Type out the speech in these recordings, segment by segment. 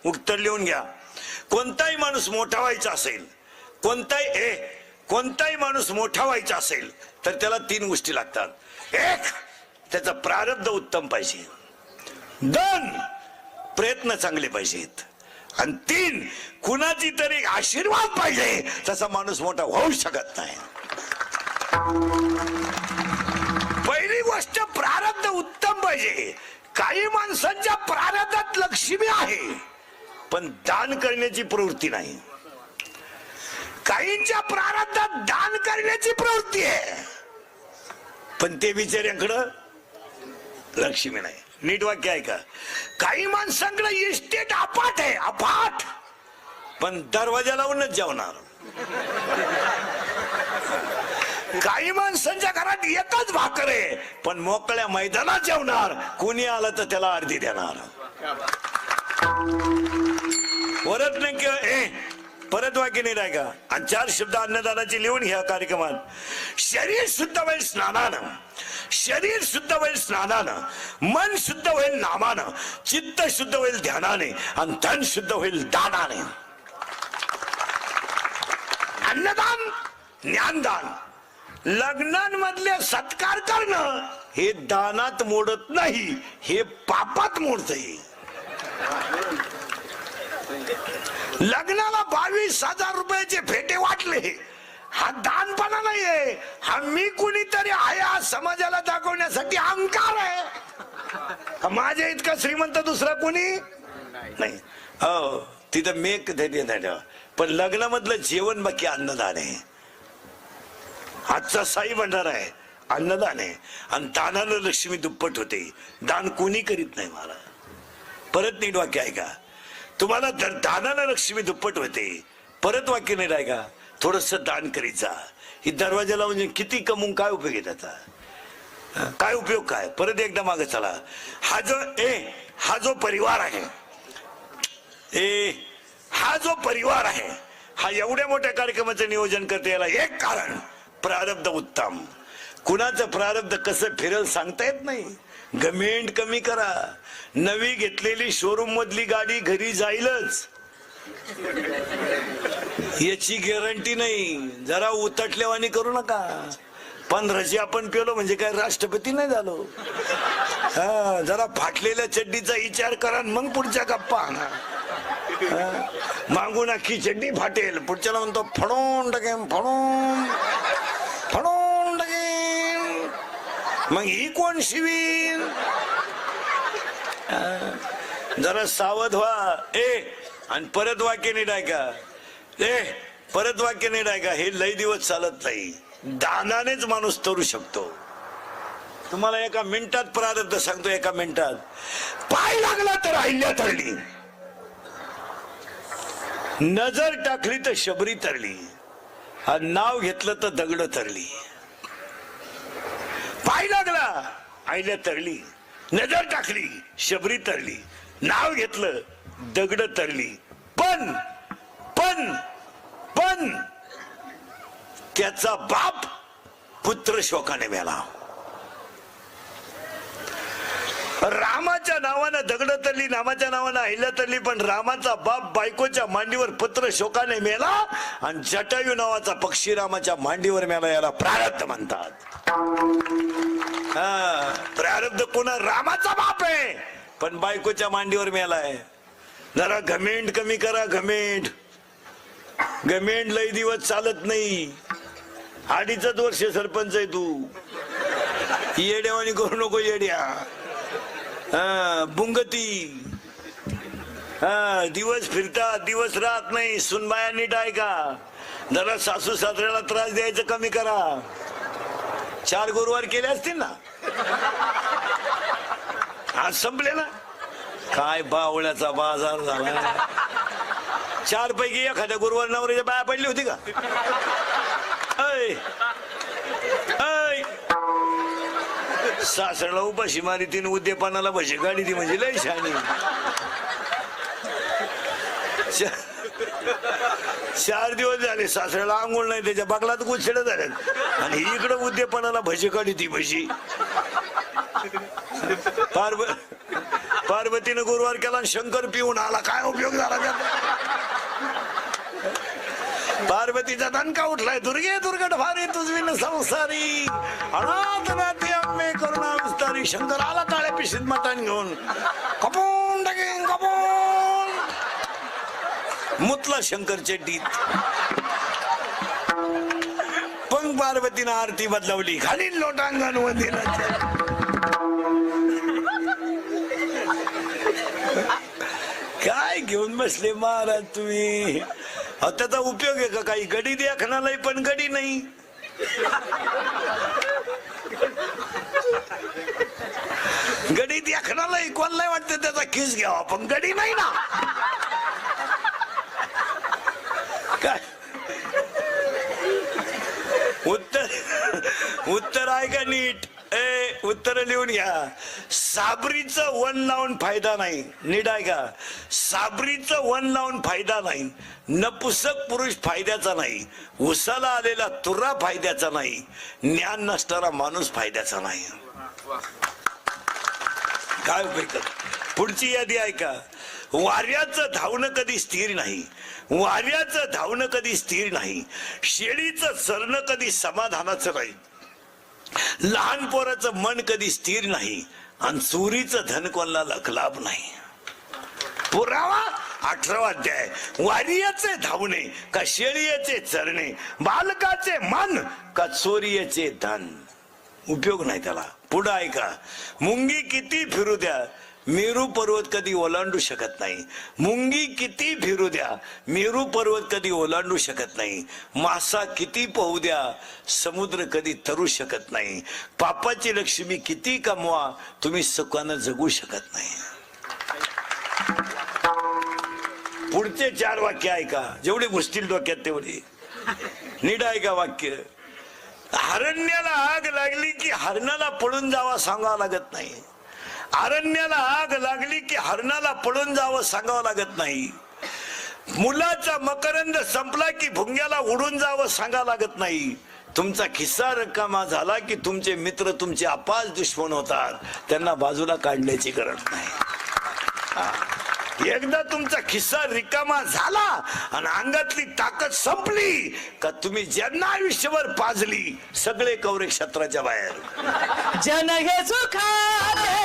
उत्तर लिहून घ्या. कोणताही माणूस मोठा व्हायचा असेल, कोणताही माणूस मोठा व्हायचा असेल तर त्याला 3 गोष्टी लागतात. 1, त्याचं प्रारब्ध उत्तम पाहिजे. 2, प्रयत्न चांगले पाहिजेत. आणि 3, कुणाची तरी आशीर्वाद पाहिजे. तसा माणूस मोठा होऊ शकत नाही. पहिली गोष्ट प्रारब्ध उत्तम पाहिजे. काही माणसांच्या प्रारब्धात लक्ष्मी आहे पण दान करण्याची प्रवृत्ती नाही. काहींच्या प्रारब्धात दान करण्याची प्रवृत्ती आहे पण ते बिचाऱ्यांकडं लक्ष्मी नाही. नीट वाक्य आहे का? काही माणसांकडे इस्टेट अफाट आहे, अफाट, पण दरवाजा लावूनच जेवणार. काही माणसांच्या घरात एकच भाकर आहे पण मोकळ्या मैदानात जेवणार. कोणी आलं तर त्याला अर्धी देणार. परत वाक्य नाही राय का? आणि 4 शब्द अन्नदानाची लिहून घ्या कार्यक्रमात. शरीर शुद्ध होईल स्नानानं, शरीर शुद्ध होईल स्नानानं, मन शुद्ध होईल नामानं, चित्त शुद्ध होईल ध्यानाने आणि धन शुद्ध होईल दानाने. अन्नदान, ज्ञानदान, लग्नांमधले सत्कार करणं हे दानात मोडत नाही, हे पापात मोडतंय. लग्नाला 22,000 रुपयाचे फेटे वाटले, हा दानपणा नाहीये, हा मी कुणीतरी आहे हा समाजाला दाखवण्यासाठी अहंकार आहे. माझ्या इतका श्रीमंत दुसरा कोणी नाही. हो, तिथं मेक पण लग्नामधलं जेवण बाकी अन्नदान आहे. आजचा साई भंडारा आहे, अन्नदान आहे. आणि दानानं लक्ष्मी दुप्पट होते. दान कोणी करीत नाही मला. परत नीट वाक्य आहे का? तुम्हाला दानानं लक्ष्मी दुप्पट होते. परत वाक्य नाही राय का? थोडस दान करीचा. ही दरवाजा लावून किती कमवून काय उपयोग आहे त्याचा? काय उपयोग काय? परत एकदा मागे चला. हा जो परिवार आहे, हा जो परिवार आहे, हा एवढ्या मोठ्या कार्यक्रमाचं नियोजन करते याला एक कारण प्रारब्ध उत्तम. कुणाचं प्रारब्ध कसं फिरेल सांगता येत नाही. गमेंट कमी करा. नवी घेतलेली शोरूम मधली गाडी घरी जाईलच याची गॅरंटी नाही. जरा उतटल्यावानी करू नका. 15ची आपण पेलो म्हणजे काय राष्ट्रपती नाही झालो. जरा फाटलेल्या चड्डीचा विचार करा मग पुढच्या गप्पा. मागून अख्खी चड्डी फाटेल, पुढच्याला म्हणतो फडून टाकेन, फडून फडून टाकेन, मग ही कोण शिवीन? जरा सावध व्हा. आणि परत वाक्य नाही डायका. परत वाक्य नाही डायका. हे लई दिवस चालत नाही. दानानेच माणूस तरू शकतो. तुम्हाला एका मिनिटात प्रारब्ध सांगतो. एका मिनिटात पाय लागला तर अहिल्या तरली, नजर टाकली तर शबरी तरली, आणि नाव घेतलं तर दगड तरली. पाय लागला अहिल्या तरली, नजर टाकली शबरी तरली, नाव घेतलं दगड तरली. पण पण पण त्याचा बाप पुत्र शोकाने मेला. रामाच्या नावानं दगड तरली, नामाच्या नावानं अहिल्या तरली, पण रामाचा बाप बायकोच्या मांडीवर पुत्र शोकाने मेला. आणि जटायू नावाचा पक्षी रामाच्या मांडीवर मेला. याला प्रारब्ध म्हणतात. प्रारब्ध कोणा? रामाचा बाप आहे पण बायकोच्या मांडीवर मेलाय. जरा घमेंड कमी करा. घमेंड लई दिवस चालत नाही. 2.5 वर्ष सरपंच आहे तू. येड्यावानी करू नको. येड्या बुंगती. दिवस फिरतात, दिवस राहत नाही. सुनबाया नीट आहे का? जरा सासू सासऱ्याला त्रास द्यायचं कमी करा. 4 गुरुवार केले असतील ना. आज संपले ना. काय बावळ्याचा बाजार झाला. 4 पैकी एखाद्या गुरुवार नवऱ्याच्या बाया पडली होती का? सासऱ्याला उपाशी मारी तीन, उद्यापानाला भजी गाडी ती म्हणजे लय शानी. 4 दिवस झाले सासऱ्याला आंघोळ नाही, त्याच्या बागलात गुच्छेड झाल्यात. आणि इकडं उद्यापनाला भजी काढी ती भजी. पार्वतीनं गुरुवार केला आणि शंकर पिऊन आला, काय उपयोग झाला त्याचा? पार्वतीचा दणका उठलाय, दुर्गे दुर्गट भारी तुझविन संसारी, अनाथ नाती आम्ही करुणा विस्तारी. शंकर आला काळ्या पिशीत मटण घेऊन, कपून टाकेन कपून, मुतला शंकर चड्डीत. पण पार्वतीनं आरती बदलवली, खाली लोटांगण वंदिला. काय घेऊन बसले महाराज तुम्ही? त्याचा उपयोग आहे का काही? गडी द्या खणालाही पण गडी नाही. गडी द्या खणालाही कोणालाही वाटतं त्याचा खिस घ्यावा, पण गडी नाही ना. काय उत्तर आहे का नीट? उत्तर लिहून घ्या. साबरीचं वन लावून फायदा नाही. नीट आहे का? साबरीचं वन लावून फायदा नाही. नपुसक पुरुष फायद्याचा नाही. उसाला आलेला तुरा फायद्याचा नाही. ज्ञान नसणारा माणूस फायद्याचा नाही. काय उपयोग? पुढची यादी ऐका. वाऱ्याचं धावणं कधी स्थिर नाही. वाऱ्याचं धावणं कधी स्थिर नाही. शेळीचं चरणं कधी समाधानाचं नाही. लहान पोराचं मन कधी स्थिर नाही. आणि चोरीचं धन कोणाला लाभ नाही. पुरावा 18वा अध्याय. वारियाचे धावणे का शेळीचे चरणे, बालकाचे मन का चोरीचे धन. उपयोग नाही त्याला. पुढं ऐका. मुंगी किती फिरू द्या, मेरू पर्वत कधी ओलांडू शकत नाही. मुंगी किती फिरू द्या, मेरू पर्वत कधी ओलांडू शकत नाही. मासा किती पोहू द्या, समुद्र कधी तरू शकत नाही. पापाची लक्ष्मी किती कमवा, तुम्ही सुखानं जगू शकत नाही. पुढचे 4 वाक्य ऐका, जेवढे घुसतील डोक्यात तेवढे. नीट ऐका वाक्य. हरण्याला आग लागली की हरणाला पळून जावा सांगावं लागत नाही. अरण्याला आग लागली की हरणाला पळून जावं सांगावं लागत नाही. मुलाचा मकरंद संपला की भुंग्याला उडून जावं सांगावं लागत नाही. तुमचा खिस्सा रिकामा झाला की तुमचे मित्र तुमचे अपार दुश्मन होतात, त्यांना बाजूला काढण्याची गरज नाही. एकदा तुमचा खिस्सा रिकामा झाला आणि अंगातली ताकद संपली का तुम्ही ज्यांना आयुष्यभर पाजली सगळे कौरे क्षेत्राच्या बाहेर. जन हे सुखाचे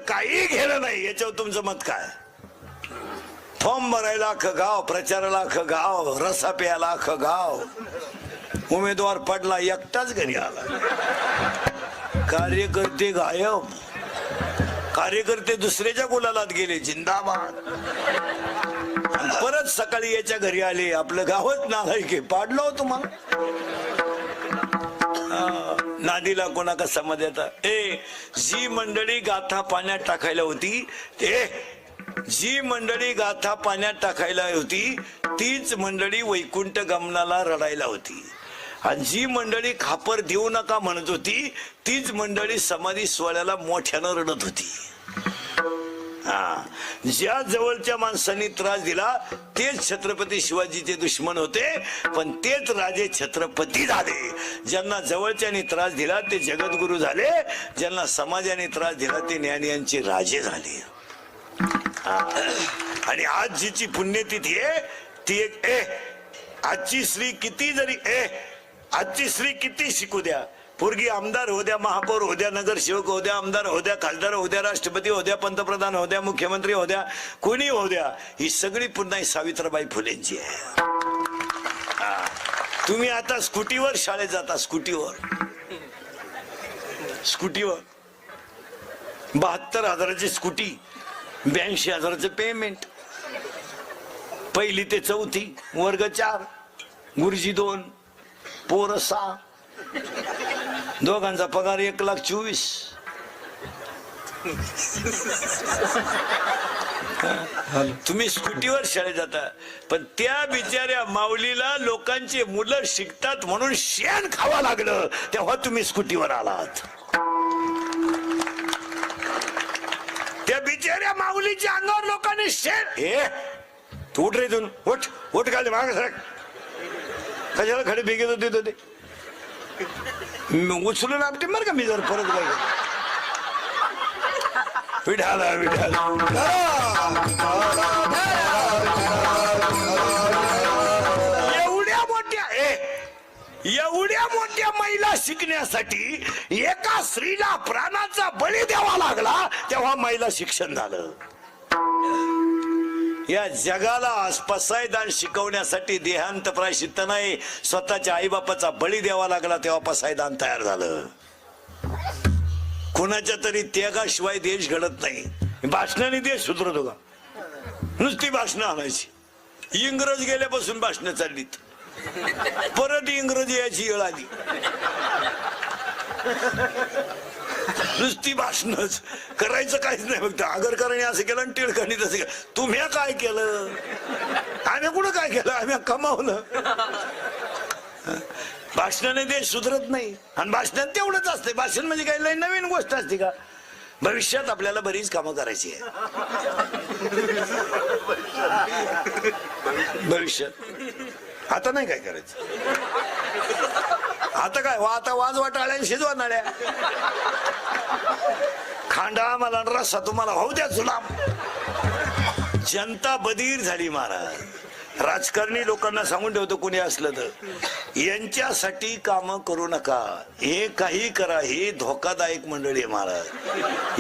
काही घेणं नाही. याच्यावर तुमचं मत काय? फॉर्म भरायला अख्खं गाव, प्रचाराला अख्खं गाव, रसा प्यायला अख्खं गाव, उमेदवार पडला एकटाच घरी आला. कार्यकर्ते गायब. कार्यकर्ते दुसऱ्याच्या गुलालात गेले. जिंदाबाद. परत सकाळी याच्या घरी आले. आपलं गावच नालायक पाडलो तुम्हाला. नादीला कोणा का समज येतात. जी मंडळी गाथा पाण्यात टाकायला होती, जी मंडळी गाथा पाण्यात टाकायला होती तीच मंडळी वैकुंठ गमनाला रडायला होती. आणि जी मंडळी खापर देऊ नका म्हणत होती तीच मंडळी समाधी सोहळ्याला मोठ्यानं रडत होती. ज्या जवळच्या माणसांनी त्रास दिला तेच छत्रपती शिवाजीचे दुश्मन होते, पण तेच राजे छत्रपती झाले. ज्यांना जवळच्यानी त्रास दिला ते जगद्गुरु झाले. ज्यांना समाजाने त्रास दिला ते ज्ञानियांचे राजे झाले. आणि आज जीची पुण्यतिथी आहे ती एक आजची स्त्री किती जरी आजची स्त्री किती शिकू द्या, पोरगी आमदार होऊ द्या, महापौर होऊ द्या, नगरसेवक होऊ द्या, आमदार होऊ द्या, खासदार होऊ द्या, राष्ट्रपती होऊ द्या, पंतप्रधान होऊ द्या, मुख्यमंत्री होऊ द्या, कोणी होऊ द्या, ही सगळी पुन्हा सावित्रीबाई फुलेंची आहे. तुम्ही आता स्कूटीवर शाळेत जाता, स्कूटीवर 72,000ची स्कूटी, 82,000चं पेमेंट, 1ली ते 4थी, वर्ग 4, गुरुजी 2, पोर 6, दोघांचा पगार 1,24,000. तुम्ही स्कूटीवर शाळेत जाता, पण त्या बिचाऱ्या माऊलीला लोकांची मुलं शिकतात म्हणून शेण खावं लागलं, तेव्हा तुम्ही स्कूटीवर आलात. त्या बिचाऱ्या माऊलीच्या अंगावर लोकांनी शेण, हे तू उठ रे, इथून उठ काय माग सरक, कशाला खडे भेगेत होते ते उचलून आपटे मर का मी जर परत काय विठाला एवढ्या मोठ्या महिला शिकण्यासाठी एका स्त्रीला प्राणाचा बळी द्यावा लागला, तेव्हा महिला शिक्षण झालं. या जगाला पसायदान शिकवण्यासाठी देहांत प्रायश्चित्त नाही, स्वतःच्या आईबापाचा बळी द्यावा लागला, तेव्हा पसायदान तयार झालं. कुणाच्या तरी त्यागाशिवाय देश घडत नाही. भाषणाने देश सुधरतो का? नुसती भाषणं आणायची. इंग्रज गेल्यापासून भाषणं चाललीत, परत इंग्रजी याची वेळ आली. नुसती भाषणच करायचं काहीच नाही. फक्त आगरकरांनी असं केलं आणि टिळकांनी तसं केलं. तुम्ही काय केलं? आम्ही कुठं काय केलं? आम्ही कमावलं. भाषणाने देश सुधरत नाही. आणि भाषणात तेवढंच असते. भाषण म्हणजे काही लई नवीन गोष्ट असते का? भविष्यात आपल्याला बरीच कामं करायची आहे. भविष्यात आता नाही काय करायचं. आता काय आता वाज वाटाळ्या शिजवा नाड्या, खांडा मला रस्सा तुम्हाला होऊ द्या जुलाम. जनता बधीर झाली महाराज. राजकारणी लोकांना सांगून ठेवतो कोणी असलं तर, यांच्यासाठी काम करू नका. हे काही करा, हे धोकादायक मंडळी आहे महाराज.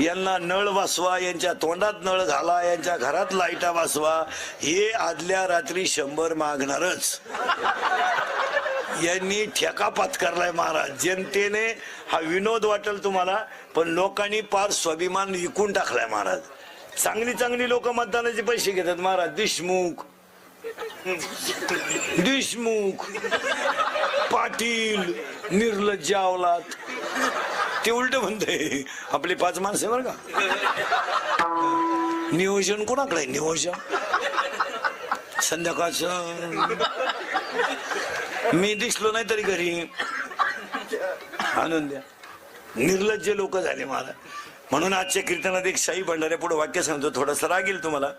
यांना नळ वाचवा, यांच्या तोंडात नळ घाला, यांच्या घरात लाईटा वाचवा. हे आदल्या रात्री 100 मागणारच. यांनी ठेका पत्करलाय महाराज. जनतेने हा विनोद वाटेल तुम्हाला, पण लोकांनी पार स्वाभिमान विकून टाकलाय महाराज. चांगली चांगली लोक मतदानाचे पैसे घेतात महाराज. देशमुख, पाटील, निर्लज्ज अवलाद. ते उलट म्हणते आपली 5 माणसं बरं का. नियोजन कोणाकडे? नियोजन संध्याकाळचं मी दिसलो नाही तरी घरी आणून द्या. निर्लज्ज लोक झाले मला. म्हणून आजच्या कीर्तनात एक शाही भंडाऱ्या पुढे वाक्य सांगतो, थोडंसं रागील तुम्हाला.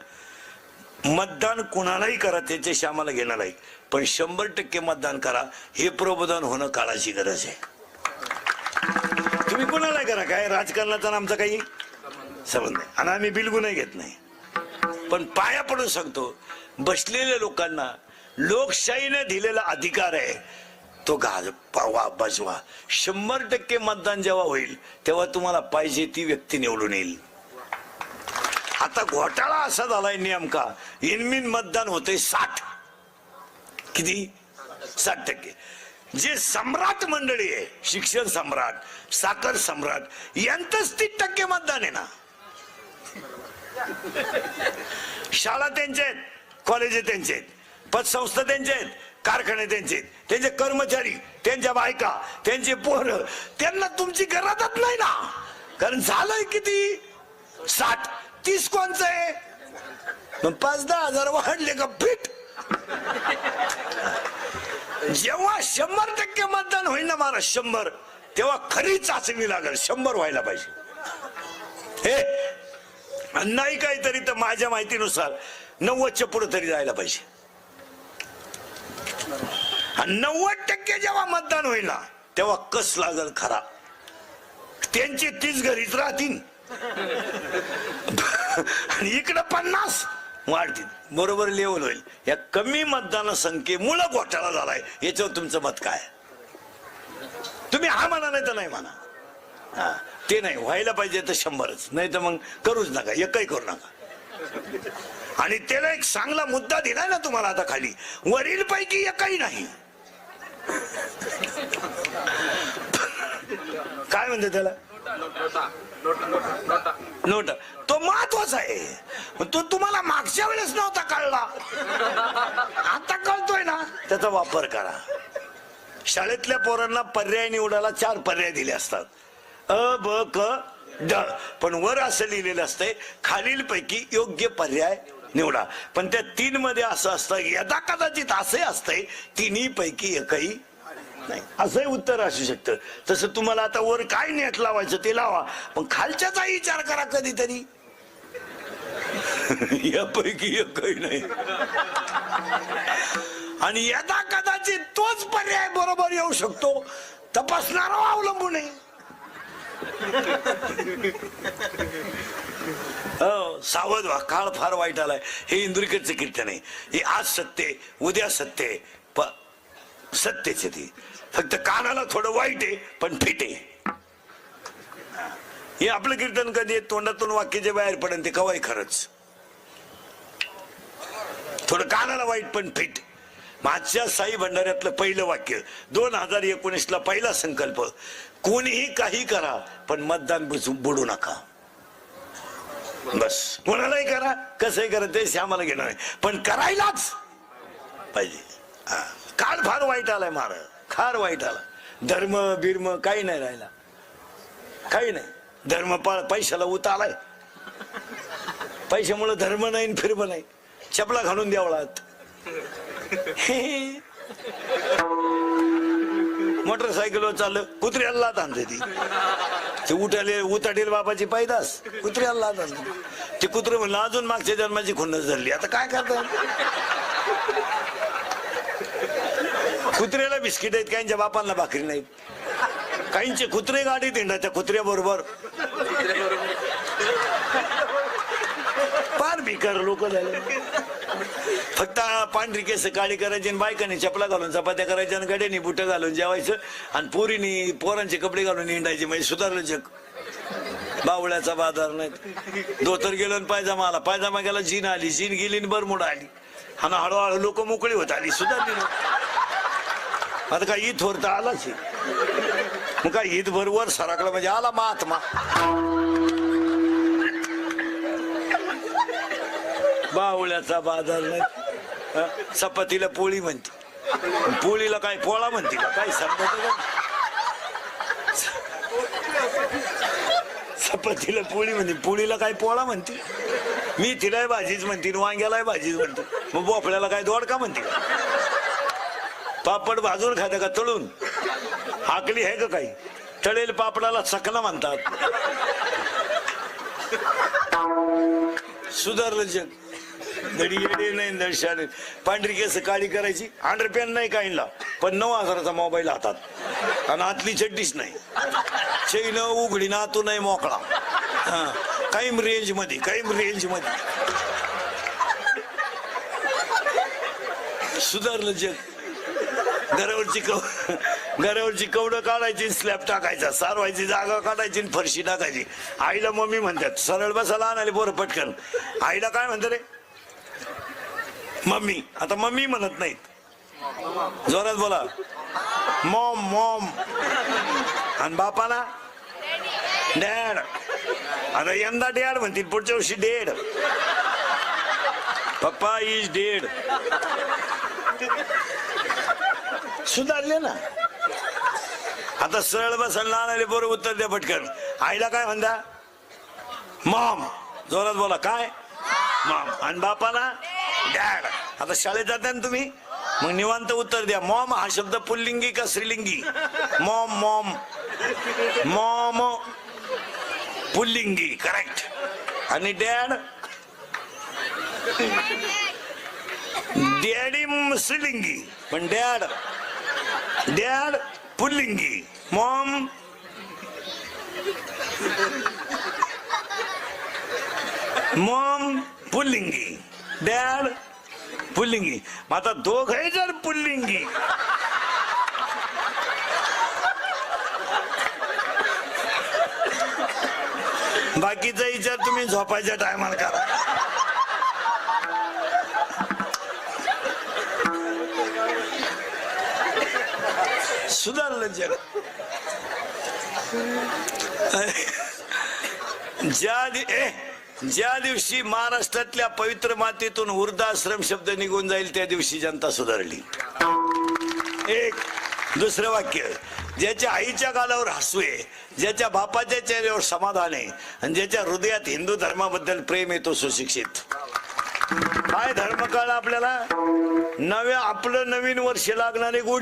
मतदान कुणालाही करा, त्याच्याशी आम्हाला घेणं नाही, पण 100% मतदान करा. हे प्रबोधन होणं काळाची गरज आहे. तुम्ही कुणालाही करा, काय राजकारणाचा आमचा काही संबंध नाही आणि आम्ही बिलकुल नाही घेत नाही. पण पाया पडून सांगतो, बसलेल्या लोकांना लोकशाहीने दिलेला अधिकार आहे तो बजवा. 100% मतदान जेव्हा होईल तेव्हा तुम्हाला पाहिजे ती व्यक्ती निवडून येईल. आता घोटाळा असा झालाय नेमका, इनमिन मतदान होते 60. किती? 60%. जे सम्राट मंडळी आहे, शिक्षण सम्राट, साखर सम्राट, यांचंच 30% मतदान आहे ना. शाळा त्यांचे आहेत, कॉलेज त्यांचे आहेत, पतसंस्था त्यांचे आहेत, कारखाने त्यांचे, त्यांचे कर्मचारी, त्यांच्या बायका, त्यांचे पोरं, त्यांना तुमची गरजच नाही ना. कारण झालंय किती? 60. 30 कोणचं आहे? 5-10 हजार वाढले का फिट. जेव्हा 100% मतदान होईल ना महाराज, 100, तेव्हा खरी चाचणी लागेल. 100 व्हायला पाहिजे. हे नाही काहीतरी तर माझ्या माहितीनुसार 90च्या पुढे तरी जायला पाहिजे. 90% जेव्हा मतदान होईल ना तेव्हा कस लागल खरा. त्यांचे 30 घरीच राहतील आणि इकडे 50 वाढतील. बरोबर लेवल होईल. या कमी मतदान संख्येमुळे घोटाळा झालाय. याच्यावर तुमचं मत काय? तुम्ही हा म्हणा नाही तर नाही म्हणा. हा ते नाही व्हायला पाहिजे तर 100च, नाही तर मग करूच नका, एकही करू नका. आणि त्याला एक चांगला मुद्दा दिलाय ना तुम्हाला आता खाली, वरील पैकी एकही नाही. काय म्हणते त्याला, नोट. तो महत्वाचा आहे, तो तुम्हाला मागच्या वेळेस नव्हता कळला, आता कळतोय ना, त्याचा वापर करा. शाळेतल्या पोरांना पर्याय निवडायला 4 पर्याय दिले असतात, अ ब क ड, पण वर असं लिहिलेलं असतंय खालील पैकी योग्य पर्याय निवडा. पण त्या 3 मध्ये असं असतं, यदा कदाचित असे असतंय तिन्ही पैकी एकही नाही, असंही उत्तर असू शकतं. तसं तुम्हाला आता वर काय नेट लावायचं ते लावा, पण खालच्याचा विचार करा कधीतरी. यापैकी एकही नाही. आणि यदा कदाचित तोच पर्याय बरोबर येऊ शकतो, तपासणारा अवलंबून आहे. सावध व्हा, काळ फार वाईट आलाय. हे इंदुरीकरचं कीर्तन आहे. हे आज सत्य उद्या सत्य, सत्यच आहे ती, फक्त कानाला थोडं वाईट आहे पण फिट आहे. हे आपलं कीर्तन कधी तोंडातून वाक्य जे बाहेर पडेल ते कवाय खरंच, थोडं कानाला वाईट पण फिट. मागच्या साई भंडाऱ्यातलं पहिलं वाक्य 2019 ला पहिला संकल्प, कोणीही काही करा पण मतदान बुडू नका. बस कोणालाही करा कसंही करा ते आम्हाला घेणार नाही, पण करायलाच पाहिजे. काळ फार वाईट आलाय महाराज, फार वाईट आला. धर्म बिर्म काही नाही राहिला, काही नाही. धर्म पैशाला उत आलाय, पैशामुळे धर्म नाही फिरम नाही. चपला घालून द्यावळात, मोटरसायकलवर चाललं कुत्र्याला लात आणते ती उताटेल बाबाची पायदास कुत्र्याला लात आणते. ते कुत्रे म्हणलं अजून मागच्या जन्माची खुन्नस धरली, आता काय करतात. कुत्र्याला बिस्किट आहेत, काहींच्या बापांना भाकरी नाहीत. काहींचे कुत्रे गाडीत हिंडतात त्या कुत्र्या बरोबर. फार भिकार लोक झाले. फक्त पांढरी केस काळी करायची, बायकांनी चपला घालून चपात्या करायच्या, आणि गड्यांनी बुट घालून जेवायचं, आणि पोरीनी पोरांचे कपडे घालून हिंडायचे. म्हणजे सुधारलं जग. बावळ्याचा बाजार नाही. धोतर गेलं आणि पायजामा आला, पायजामा गेला जीन आली, जीन गेली आणि बरमुडा आली, आणि हळूहळू लोक मोकळी होत आली, सुधारली. आता काय ईद थोरता आलाच, मग काय ईद बरोबर सराकला म्हणजे आला महात्मा. बावळ्याचा बाजार नाही. चपातीला पोळी म्हणते, पोळीला काय पोळा म्हणते का काय समजत. चपातीला पोळी म्हणते, पोळीला काय पोळा म्हणते. मी तिलाही भाजीच म्हणते, वांग्यालाही भाजीच म्हणते, मग बोफळ्याला काय दोडका म्हणते का. पापड भाजून खाते का तळून, आकली आहे का काही. तळेल पापडाला चकला म्हणतात. सुधारलं जग. दडी येडे नाही दर्शन. पांढरी केस काळी करायची, अंडरपॅन नाही काहींना, पण 9,000चा मोबाईल हातात, आणि आतली चड्डीच नाही, चैन उघडी ना तू नाही मोकळा. काही रेंज मध्ये, काही रेंज मध्ये. सुधारलं जग. घरावरची कवडं काढायची, स्लॅब टाकायचा, सारवायची जागा काढायची, फरशी टाकायची. आईला मम्मी म्हणतात, सरळ बसायला आणाले पोरं पटकन. आईला काय म्हणतात रे मम्मी. आता मम्मी म्हणत नाहीत, जोरात बोला मॉम मॉम. आणि बापाला डॅड. आता यंदा डॅड म्हणतील, पुढच्या वर्षी डेड. पप्पा इज डेड. सुधारले ना. आता सरळ बसायला आणाले बरोबर उत्तर द्या पटकन. आईला काय म्हणता मॉम. जोरात बोला काय मॉम. आणि बापाला डॅड. आता शाळेत जाता ना तुम्ही, मग निवांत उत्तर द्या. मॉम हा शब्द पुल्लिंगी का स्त्रीलिंगी. मॉम मॉम मॉम पुल्लिंगी करेक्ट. आणि डॅड डॅडी स्त्रीलिंगी, पण डॅड डॅड पुल्लिंगी. मॉम मॉम पुल्लिंगी, डॅड पुल्लिंगी. मग आता दोघे जर पुल्लिंगी बाकीचा विचार तुम्ही झोपायच्या टायमाला करा. सुधारलं जग. ज्या दिवशी महाराष्ट्रातल्या पवित्र मातीतून वृद्धाश्रम शब्द निघून जाईल त्या दिवशी जनता सुधारली. एक दुसरं वाक्य, ज्याच्या आईच्या गालावर हसू आहे, ज्याच्या बापाच्या चेहऱ्यावर समाधान आहे आणि ज्याच्या हृदयात हिंदू धर्माबद्दल प्रेम आहे तो सुशिक्षित. काय धर्म कळलं आपल्याला? आपलं नवीन वर्ष लागणारे गुढी